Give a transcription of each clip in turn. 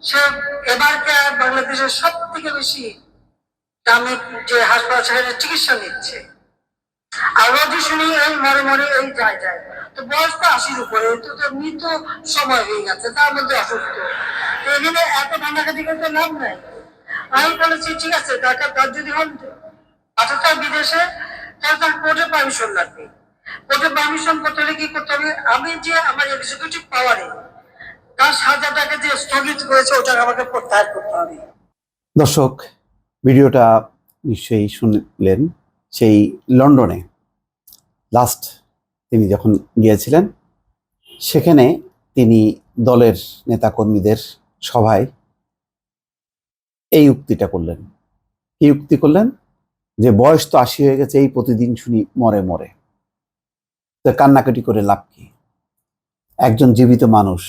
সে এবারকার বাংলাদেশের সব থেকে বেশি দামি যে হাসপাতাল সেখানে চিকিৎসা নিচ্ছে। আর রোগী শুনি এই মরে মরে এই যায় যায়। তো বয়স তো 80-র উপরে, তো মৃত সময় হয়ে গেছে, তার মধ্যে অসুস্থ। তো এখানে এত ঠান্ডাখাটি করতে লাভ নাই। আমি বলেছি ঠিক আছে, তার যদি হন পাঠাতে বিদেশে, তাহলে তার কোর্টে পারমিশন লাগবে। কোর্টে পারমিশন করতে হলে কি করতে হবে, আমি যে আমার এক্সিকিউটিভ পাওয়ারে তার সাজাটাকে যে স্থগিত করেছে ওটা আমাকে প্রত্যাহার করতে হবে। দর্শক, ভিডিওটা নিশ্চয়ই শুনলেন। সেই লন্ডনে লাস্ট তিনি যখন গিয়েছিলেন, সেখানে তিনি দলের নেতাকর্মীদের সভায় এই উক্তিটা করলেন। কি উক্তি করলেন? যে বয়স তো 80 হয়ে গেছে, এই প্রতিদিন শুনি মরে মরে, তো কান্নাকাটি করে লাভ কি? একজন জীবিত মানুষ,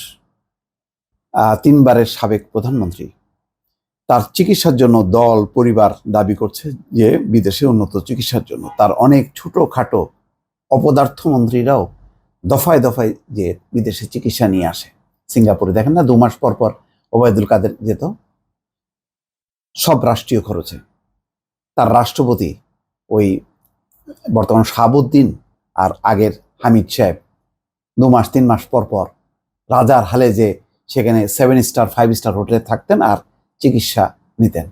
3বারের সাবেক প্রধানমন্ত্রী, তার চিকিৎসার জন্য দল পরিবার দাবি করছে যে বিদেশে উন্নত চিকিৎসার জন্য। তার অনেক ছোটখাটো অপদার্থ মন্ত্রীরাও দফায় দফায় যে বিদেশে চিকিৎসা নিয়ে আসে। সিঙ্গাপুরে দেখেন না, 2 মাস পর পর ওবায়দুল কাদের যেত, সব রাষ্ট্রীয় খরচে। তার রাষ্ট্রপতি ওই বর্তমান শাহাবুদ্দিন আর আগের হামিদ সাহেব 2 মাস 3 মাস পর পর রাজার হালে যে সেখানে 7 স্টার 5 স্টার হোটেলে থাকতেন আর চিকিৎসা নিতেন,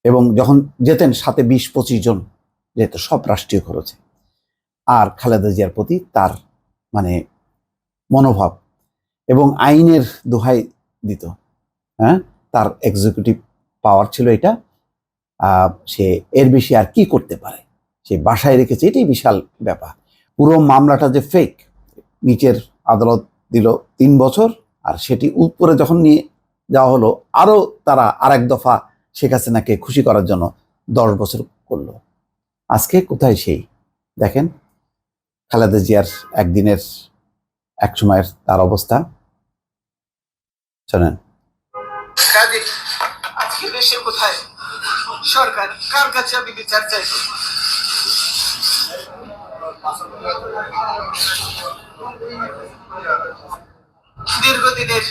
এবং যখন যেতেন সাথে 20-25 জন যেত, সব রাষ্ট্রীয় খরচে। আর খালেদা জিয়ার প্রতি তার মানে মনোভাব এবং আইনের দোহাই দিত। হ্যাঁ, তার এক্সিকিউটিভ পাওয়ার ছিল এটা, সে এর বেশি আর কি করতে পারে, সে বাসায় রেখেছে, এটাই বিশাল ব্যাপার। পুরো মামলাটা যে ফেক, নিচের আদালত দিল 3 বছর, আর সেটি উপরে যখন নিয়ে যাওয়া হলো, আরো তারা আরেক দফা শেখ হাসিনাকে খুশি করার জন্য 10 বছর করলো। আজকে কোথায় সেই দেখেন খালেদা জিয়ার একদিনের এক সময়ের তার অবস্থা শোনেন। আজকে দেশে কোথায় সরকার, কার কাছে আমি বিচার চাইব? দীর্ঘদিনের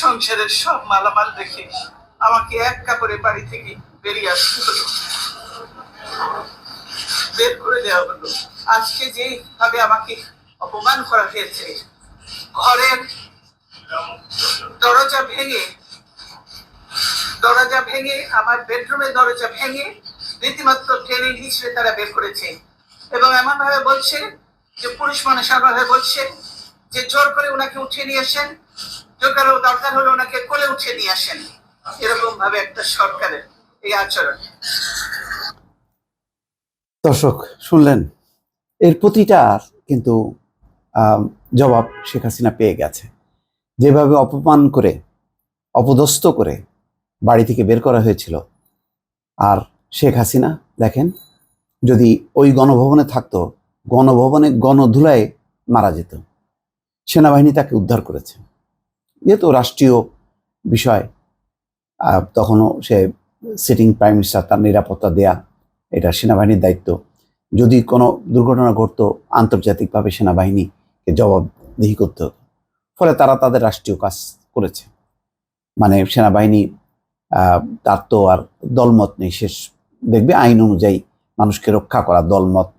সংসারের সব মালামাল দেখে আমাকে এক কাপড়ে বাড়ি থেকে বেরিয়ে আসতে হলো, বের করে দেওয়া হলো। আজকে যেভাবে আমাকে অপমান করা হয়েছে, ঘরের দরজা ভেঙে আমার বেডরুমের দরজা ভেঙে রীতিমাত্র ট্রেনিং হিসেবে তারা বের করেছে, এবং এমন ভাবে বলছে যে পুলিশ মানুষ ভাবে বলছে যে জোর করে ওনাকে উঠিয়ে নিয়ে আসেন, দরকার হলে ওনাকে কোলে উঠিয়ে নিয়ে আসেন। এরকম ভাবে একটা সরকারের এই আচরণ। দর্শক শুনলেন, এর প্রতিটা কিন্তু জবাব শেখ হাসিনা পেয়ে গেছে। যেভাবে অপমান করে অপদস্থ করে বাড়ি থেকে বের করা হয়েছিল, আর শেখ হাসিনা দেখেন যদি ওই গণভবনে থাকতো, গণভবনে গণধুলায় মারা যেত। সেনাবাহিনী তাকে উদ্ধার করেছে, যেহেতু রাষ্ট্রীয় বিষয়, তখনও সে সিটিং প্রাইম মিনিস্টার, তার নিরাপত্তা দেয়া এটা সেনাবাহিনীর দায়িত্ব। যদি কোনো দুর্ঘটনা ঘটতো, আন্তর্জাতিকভাবে সেনাবাহিনীকে জবাবদিহি করতে হতো। ফলে তারা তাদের রাষ্ট্রীয় কাজ করেছে। মানে সেনাবাহিনী তার তো আর দলমত নেই, শেষ দেখবে আইন অনুযায়ী মানুষকে রক্ষা করা, দলমত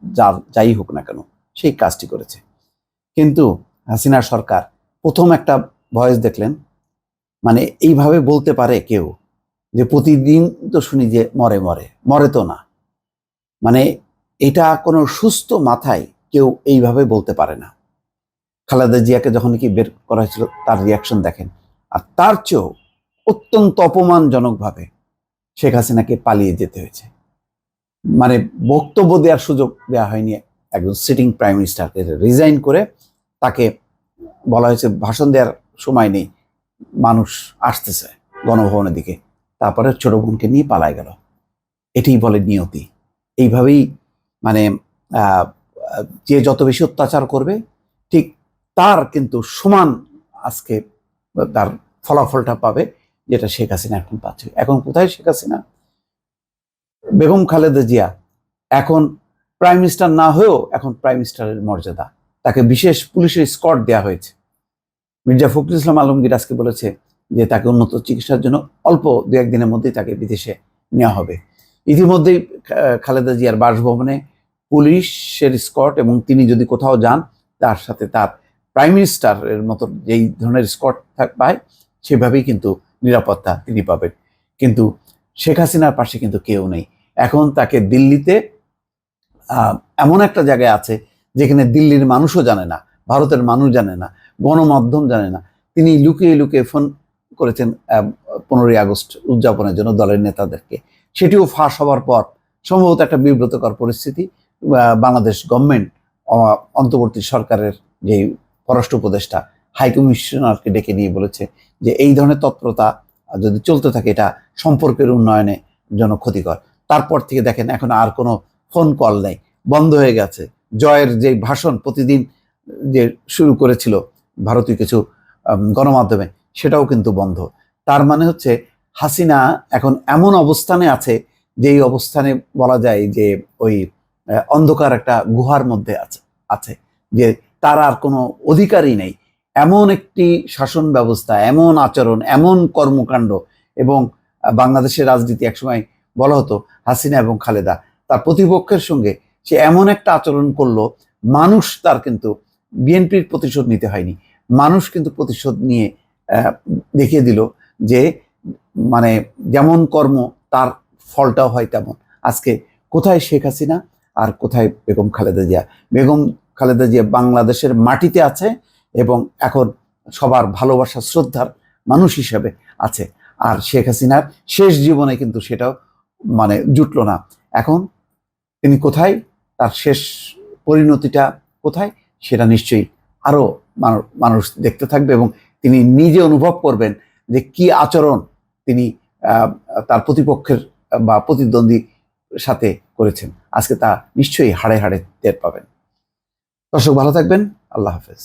যাই হোক না কেন, সেই কাজটি করেছে। কিন্তু হাসিনা সরকার প্রথম একটা ভয়েস দেখলেন, মানে এইভাবে বলতে পারে কেউ যে প্রতিদিন তো শুনি যে মরে মরে, মরে তো না, মানে এটা কোনো সুস্থ মাথায় কেউ এইভাবে বলতে পারে না। খালেদা জিয়াকে যখন কি বের করা হয়েছিল, তার রিয়াকশন দেখেন। আর তার চেয়েও অত্যন্ত অপমানজনকভাবে শেখ হাসিনাকে পালিয়ে যেতে হয়েছে। মানে বক্তব্য দেওয়ার সুযোগ দেওয়া হয়নি একজন সিটিং প্রাইম মিনিস্টারকে। রিজাইন করে তাকে বলা হয়েছে ভাষণ দেওয়ার সময় নেই, মানুষ আসতেছে গণভবনের দিকে, তারপরে ছোট বোনকে নিয়ে পালায় গেল। এটাই বলে নিয়তি। এইভাবেই মানে যে যত বেশি অত্যাচার করবে, ঠিক তার কিন্তু সমান আজকে তার ফলাফলটা পাবে, যেটা শেখ হাসিনা এখন পাচ্ছে। এখন কোথায় শেখ হাসিনা? বেগম খালেদা জিয়া এখন প্রাইম মিনিস্টার না হয়েও এখন প্রাইম মিনিস্টারের মর্যাদা, তাকে বিশেষ পুলিশের স্কট দেওয়া হয়েছে। মির্জা ফখরুল ইসলাম আলমগীর আজকে বলেছে যে তাকে উন্নত চিকিৎসার জন্য অল্প দু একদিনের মধ্যেই তাকে বিদেশে নেওয়া হবে। ইতিমধ্যেই খালেদা জিয়ার বাসভবনে পুলিশের স্কট, এবং তিনি যদি কোথাও যান তার সাথে তার প্রাইম মিনিস্টারের মতো যেই ধরনের স্কট পায় সেভাবেই কিন্তু নিরাপত্তা তিনি পাবেন। কিন্তু শেখ হাসিনার পাশে কিন্তু কেউ নেই। এখন তাকে দিল্লিতে এমন একটা জায়গায় আছে যেখানে দিল্লির মানুষও জানে না, ভারতের মানুষ জানে না, গণমাধ্যম জানে না। তিনি লুকিয়ে লুকিয়ে ফোন করেছেন 15ই আগস্ট উদযাপনের জন্য দলের নেতাদেরকে। সেটিও ফাঁস হওয়ার পর সম্ভবত একটা বিব্রতকর পরিস্থিতি, বাংলাদেশ গভর্নমেন্ট অন্তর্বর্তী সরকারের যে পররাষ্ট্র উপদেষ্টা হাইকমিশনারকে ডেকে নিয়ে বলেছে যে এই ধরনের তৎপরতা যদি চলতে থাকে এটা সম্পর্কের উন্নয়নের জন্য ক্ষতিকর। তারপর থেকে দেখেন এখন আর কোনো ফোন কল নেই, বন্ধ হয়ে গেছে। জয়ের যে ভাষণ প্রতিদিন যে শুরু করেছিল ভারতীয় কিছু গণমাধ্যমে, সেটাও কিন্তু বন্ধ। তার মানে হচ্ছে হাসিনা এখন এমন অবস্থানে আছে যেই অবস্থানে বলা যায় যে ওই অন্ধকার একটা গুহার মধ্যে আছে যে তার আর কোনো অধিকারই নেই। এমন একটি শাসন ব্যবস্থা, এমন আচরণ, এমন কর্মকাণ্ড, এবং বাংলাদেশের রাজনীতি একসময় বলা হতো হাসিনা এবং খালেদা তার প্রতিপক্ষের সঙ্গে সে এমন একটা আচরণ করলো, মানুষ তার কিন্তু বিএনপির প্রতিশোধ নিতে হয়নি, মানুষ কিন্তু প্রতিশোধ নিয়ে দেখিয়ে দিল যে মানে যেমন কর্ম তার ফলটাও হয় তেমন। আজকে কোথায় শেখ হাসিনা আর কোথায় বেগম খালেদা জিয়া? বেগম খালেদা জিয়া বাংলাদেশের মাটিতে আছে এবং এখন সবার ভালোবাসা শ্রদ্ধার মানুষ হিসেবে আছে। আর শেখ হাসিনার শেষ জীবনে কিন্তু সেটাও মানে জুটলো না। এখন তিনি কোথায়, তার শেষ পরিণতিটা কোথায়, সেটা নিশ্চয়ই আরো মানুষ দেখতে থাকবে এবং তিনি নিজে অনুভব করবেন যে কি আচরণ তিনি তার প্রতিপক্ষের বা প্রতিদ্বন্দ্বীর সাথে করেছেন। আজকে তা নিশ্চয়ই হাড়ে হাড়ে টের পাবেন। দর্শক ভালো থাকবেন, আল্লাহ হাফেজ।